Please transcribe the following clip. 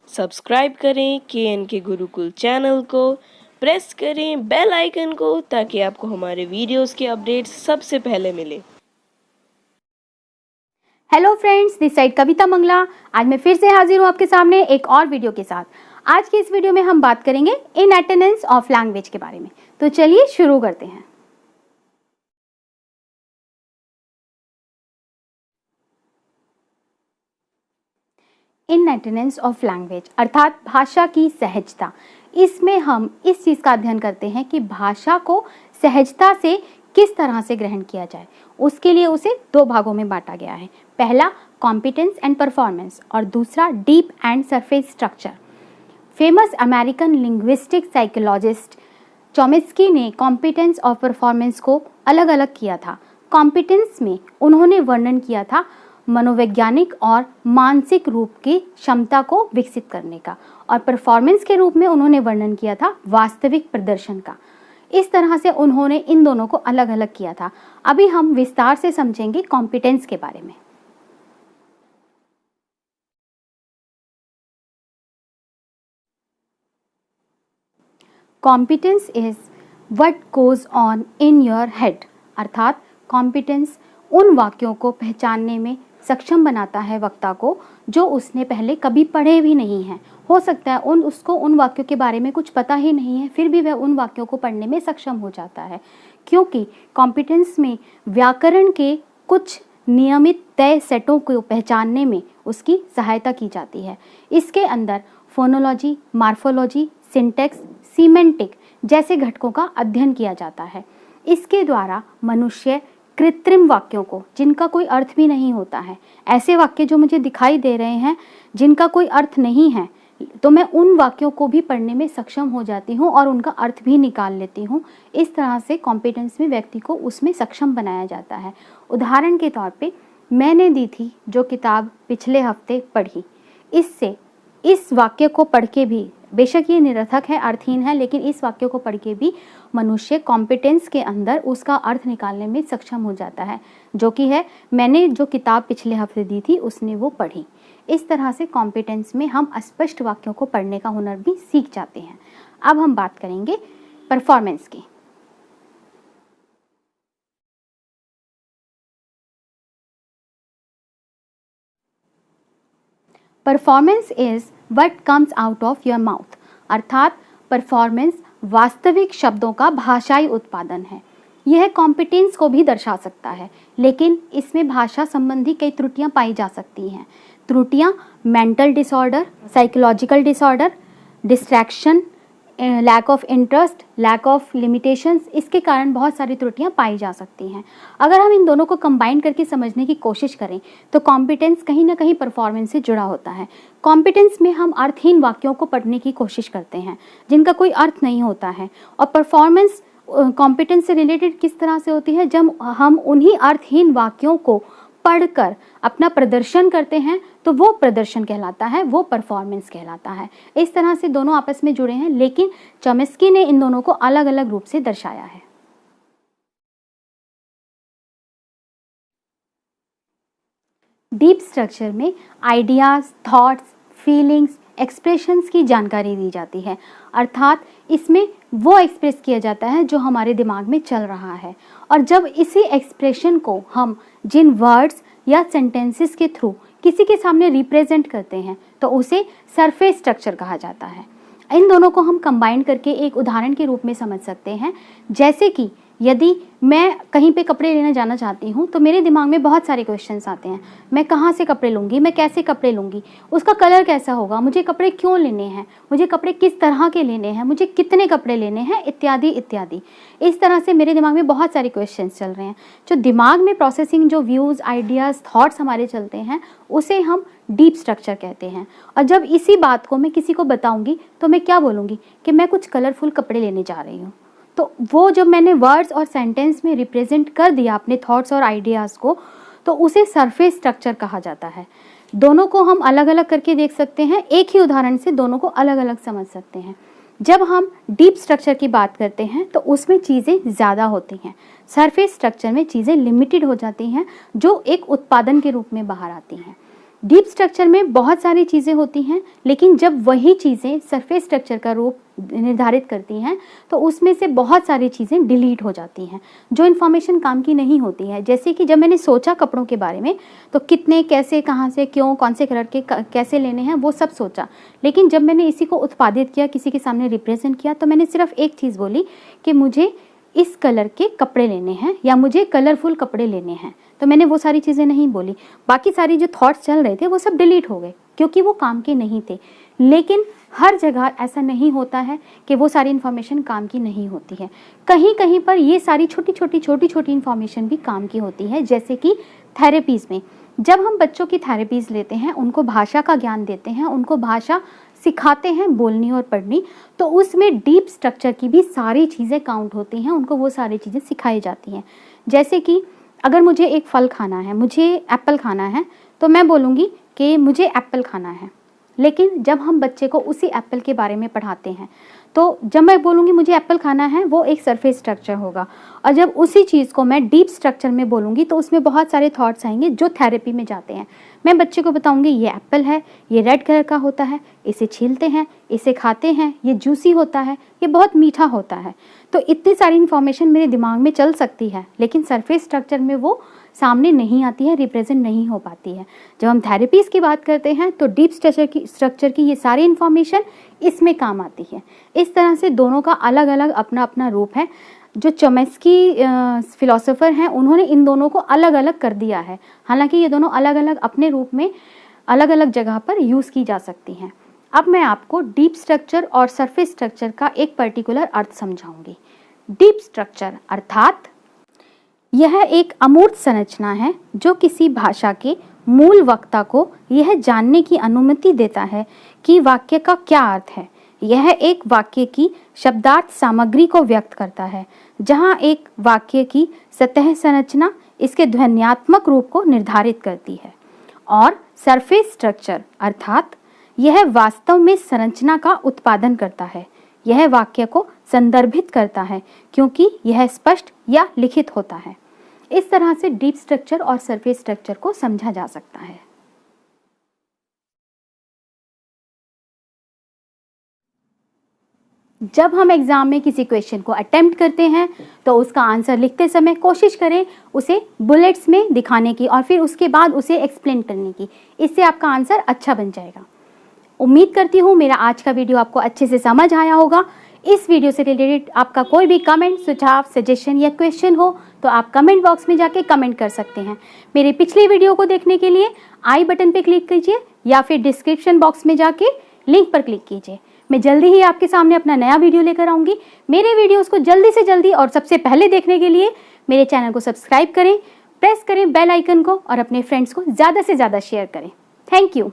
Subscribe करें के Gurukul channel को, प्रेस करें बेल आइकन को ताकि आपको हमारे वीडियोस के अपडेट्स सबसे पहले मिले। हेलो फ्रेंड्स, दिस साइड कविता मंगला। आज मैं फिर से हाजिर हूँ आपके सामने एक और वीडियो के साथ। आज की इस वीडियो में हम बात करेंगे इन अटेंडेंस ऑफ लैंग्वेज के बारे में। तो चलिए शुरू करते हैं। इन अटेंडेंस ऑफ लैंग्वेज अर्थात भाषा की सहजता। इसमें हम इस चीज़ का अध्ययन करते हैं कि भाषा को सहजता से किस तरह से ग्रहण किया जाए। उसके लिए उसे दो भागों में बांटा गया है। पहला कॉम्पिटेंस एंड परफॉर्मेंस और दूसरा deep and surface structure. Famous American linguistic psychologist Chomsky ने कॉम्पिटेंस और परफॉर्मेंस को अलग अलग किया था। कॉम्पिटेंस में उन्होंने वर्णन किया था मनोवैज्ञानिक और मानसिक रूप की क्षमता को विकसित करने का, और परफॉर्मेंस के रूप में उन्होंने वर्णन किया था वास्तविक प्रदर्शन का। इस तरह से उन्होंने इन दोनों को अलग अलग किया था। अभी हम विस्तार से समझेंगे कॉम्पिटेंस के बारे में। Competence is what goes on in your head, अर्थात कॉम्पिटेंस उन वाक्यों को पहचानने में सक्षम बनाता है वक्ता को जो उसने पहले कभी पढ़े भी नहीं हैं। हो सकता है उसको उन वाक्यों के बारे में कुछ पता ही नहीं है, फिर भी वह उन वाक्यों को पढ़ने में सक्षम हो जाता है, क्योंकि कॉम्पिटेंस में व्याकरण के कुछ नियमित तय सेटों को पहचानने में उसकी सहायता की जाती है। इसके अंदर फोनोलॉजी, मार्फोलॉजी, सिंटैक्स, सीमेंटिक जैसे घटकों का अध्ययन किया जाता है। इसके द्वारा मनुष्य कृत्रिम वाक्यों को, जिनका कोई अर्थ भी नहीं होता है, ऐसे वाक्य जो मुझे दिखाई दे रहे हैं जिनका कोई अर्थ नहीं है, तो मैं उन वाक्यों को भी पढ़ने में सक्षम हो जाती हूँ और उनका अर्थ भी निकाल लेती हूँ। इस तरह से कॉम्पिटेंस में व्यक्ति को उसमें सक्षम बनाया जाता है। उदाहरण के तौर पे मैंने दी थी जो किताब पिछले हफ्ते पढ़ी, इससे इस वाक्य को पढ़ के भी, बेशक ये निरर्थक है, अर्थहीन है, लेकिन इस वाक्य को पढ़ के भी मनुष्य कॉम्पिटेंस के अंदर उसका अर्थ निकालने में सक्षम हो जाता है, जो कि है मैंने जो किताब पिछले हफ्ते दी थी उसने वो पढ़ी। इस तरह से कॉम्पिटेंस में हम अस्पष्ट वाक्यों को पढ़ने का हुनर भी सीख जाते हैं। अब हम बात करेंगे परफॉर्मेंस की। Performance is what comes out of your mouth, अर्थात परफॉर्मेंस वास्तविक शब्दों का भाषाई उत्पादन है। यह कॉम्पिटेंस को भी दर्शा सकता है, लेकिन इसमें भाषा संबंधी कई त्रुटियां पाई जा सकती हैं। त्रुटियां mental disorder, psychological disorder, distraction, lack of interest, lack of limitations, इसके कारण बहुत सारी त्रुटियां पाई जा सकती हैं। अगर हम इन दोनों को कंबाइन करके समझने की कोशिश करें तो कॉम्पिटेंस कहीं ना कहीं परफॉर्मेंस से जुड़ा होता है। कॉम्पिटेंस में हम अर्थहीन वाक्यों को पढ़ने की कोशिश करते हैं जिनका कोई अर्थ नहीं होता है, और परफॉर्मेंस कॉम्पिटेंस से रिलेटेड किस तरह से होती है, जब हम उन्हीं अर्थहीन वाक्यों को पढ़कर अपना प्रदर्शन करते हैं तो वो प्रदर्शन कहलाता है, वो परफॉर्मेंस कहलाता है। इस तरह से दोनों आपस में जुड़े हैं, लेकिन चॉम्स्की ने इन दोनों को अलग अलग रूप से दर्शाया है। डीप स्ट्रक्चर में आइडियाज, थॉट्स, फीलिंग्स, एक्सप्रेशंस की जानकारी दी जाती है, अर्थात इसमें वो एक्सप्रेस किया जाता है जो हमारे दिमाग में चल रहा है, और जब इसी एक्सप्रेशन को हम जिन वर्ड्स या सेंटेंसेस के थ्रू किसी के सामने रिप्रेजेंट करते हैं तो उसे सरफेस स्ट्रक्चर कहा जाता है। इन दोनों को हम कंबाइन करके एक उदाहरण के रूप में समझ सकते हैं, जैसे कि यदि मैं कहीं पे कपड़े लेने जाना चाहती हूँ तो मेरे दिमाग में बहुत सारे क्वेश्चंस आते हैं। मैं कहाँ से कपड़े लूँगी, मैं कैसे कपड़े लूँगी, उसका कलर कैसा होगा, मुझे कपड़े क्यों लेने हैं, मुझे कपड़े किस तरह के लेने हैं, मुझे कितने कपड़े लेने हैं, इत्यादि इत्यादि। इस तरह से मेरे दिमाग में बहुत सारे क्वेश्चंस चल रहे हैं। जो दिमाग में प्रोसेसिंग, जो व्यूज़, आइडियाज़, थॉट्स हमारे चलते हैं, उसे हम डीप स्ट्रक्चर कहते हैं। और जब इसी बात को मैं किसी को बताऊँगी तो मैं क्या बोलूँगी कि मैं कुछ कलरफुल कपड़े लेने जा रही हूँ, तो वो जब मैंने वर्ड्स और सेंटेंस में रिप्रेजेंट कर दिया अपने थॉट्स और आइडियाज़ को, तो उसे सरफेस स्ट्रक्चर कहा जाता है। दोनों को हम अलग अलग करके देख सकते हैं, एक ही उदाहरण से दोनों को अलग अलग समझ सकते हैं। जब हम डीप स्ट्रक्चर की बात करते हैं तो उसमें चीज़ें ज़्यादा होती हैं, सरफेस स्ट्रक्चर में चीज़ें लिमिटेड हो जाती हैं जो एक उत्पादन के रूप में बाहर आती हैं। डीप स्ट्रक्चर में बहुत सारी चीज़ें होती हैं, लेकिन जब वही चीज़ें सरफेस स्ट्रक्चर का रूप निर्धारित करती हैं तो उसमें से बहुत सारी चीज़ें डिलीट हो जाती हैं, जो इन्फॉर्मेशन काम की नहीं होती है। जैसे कि जब मैंने सोचा कपड़ों के बारे में, तो कितने, कैसे, कहाँ से, क्यों, कौन से कलर के कैसे लेने हैं, वो सब सोचा। लेकिन जब मैंने इसी को उत्पादित किया, किसी के सामने रिप्रेजेंट किया, तो मैंने सिर्फ एक चीज़ बोली कि मुझे इस कलर के कपड़े लेने हैं या मुझे कलरफुल कपड़े लेने हैं। तो मैंने वो सारी चीज़ें नहीं बोली। बाकी सारी जो थॉट्स चल रहे थे वो सब डिलीट हो गए, क्योंकि वो काम के नहीं थे। लेकिन हर जगह ऐसा नहीं होता है कि वो सारी इन्फॉर्मेशन काम की नहीं होती है। कहीं कहीं पर ये सारी छोटी छोटी इन्फॉर्मेशन भी काम की होती है। जैसे कि थेरेपीज़ में जब हम बच्चों की थेरेपीज़ लेते हैं, उनको भाषा का ज्ञान देते हैं, उनको भाषा सिखाते हैं बोलनी और पढ़नी, तो उसमें डीप स्ट्रक्चर की भी सारी चीज़ें काउंट होती हैं, उनको वो सारी चीज़ें सिखाई जाती हैं। जैसे कि अगर मुझे एक फल खाना है, मुझे एप्पल खाना है, तो मैं बोलूँगी कि मुझे एप्पल खाना है। लेकिन जब हम बच्चे को उसी एप्पल के बारे में पढ़ाते हैं, तो जब मैं बोलूँगी मुझे एप्पल खाना है, वो एक सरफेस स्ट्रक्चर होगा। और जब उसी चीज़ को मैं डीप स्ट्रक्चर में बोलूँगी तो उसमें बहुत सारे थॉट्स आएंगे जो थेरेपी में जाते हैं। मैं बच्चे को बताऊँगी ये एप्पल है, ये रेड कलर का होता है, इसे छीलते हैं, इसे खाते हैं, ये जूसी होता है, ये बहुत मीठा होता है। तो इतनी सारी इन्फॉर्मेशन मेरे दिमाग में चल सकती है, लेकिन सरफेस स्ट्रक्चर में वो सामने नहीं आती है, रिप्रेजेंट नहीं हो पाती है। जब हम थेरेपीज़ की बात करते हैं तो डीप स्ट्रक्चर की ये सारी इन्फॉर्मेशन इसमें काम आती है। इस तरह से दोनों का अलग अलग अपना अपना रूप है। जो चॉम्स्की फिलोसोफर हैं, उन्होंने इन दोनों को अलग अलग कर दिया है। हालांकि ये दोनों अलग अलग अपने रूप में अलग अलग जगह पर यूज़ की जा सकती हैं। अब मैं आपको डीप स्ट्रक्चर और सरफेस स्ट्रक्चर का एक पर्टिकुलर अर्थ समझाऊंगी। डीप स्ट्रक्चर अर्थात यह एक अमूर्त संरचना है जो किसी भाषा के मूल वक्ता को यह जानने की अनुमति देता है कि वाक्य का क्या अर्थ है। यह एक वाक्य की शब्दार्थ सामग्री को व्यक्त करता है, जहां एक वाक्य की सतह संरचना इसके ध्वन्यात्मक रूप को निर्धारित करती है। और सरफेस स्ट्रक्चर अर्थात यह वास्तव में संरचना का उत्पादन करता है। यह वाक्य को संदर्भित करता है क्योंकि यह स्पष्ट या लिखित होता है। इस तरह से डीप स्ट्रक्चर और सरफेस स्ट्रक्चर को समझा जा सकता है। जब हम एग्जाम में किसी क्वेश्चन को अटेम्प्ट करते हैं तो उसका आंसर लिखते समय कोशिश करें उसे बुलेट्स में दिखाने की और फिर उसके बाद उसे एक्सप्लेन करने की। इससे आपका आंसर अच्छा बन जाएगा। उम्मीद करती हूँ मेरा आज का वीडियो आपको अच्छे से समझ आया होगा। इस वीडियो से रिलेटेड आपका कोई भी कमेंट, सुझाव, सजेशन या क्वेश्चन हो तो आप कमेंट बॉक्स में जाके कमेंट कर सकते हैं। मेरे पिछले वीडियो को देखने के लिए आई बटन पर क्लिक कीजिए या फिर डिस्क्रिप्शन बॉक्स में जाके लिंक पर क्लिक कीजिए। मैं जल्दी ही आपके सामने अपना नया वीडियो लेकर आऊँगी। मेरे वीडियोज़ को जल्दी से जल्दी और सबसे पहले देखने के लिए मेरे चैनल को सब्सक्राइब करें, प्रेस करें बेल आइकन को और अपने फ्रेंड्स को ज़्यादा से ज़्यादा शेयर करें। Thank you.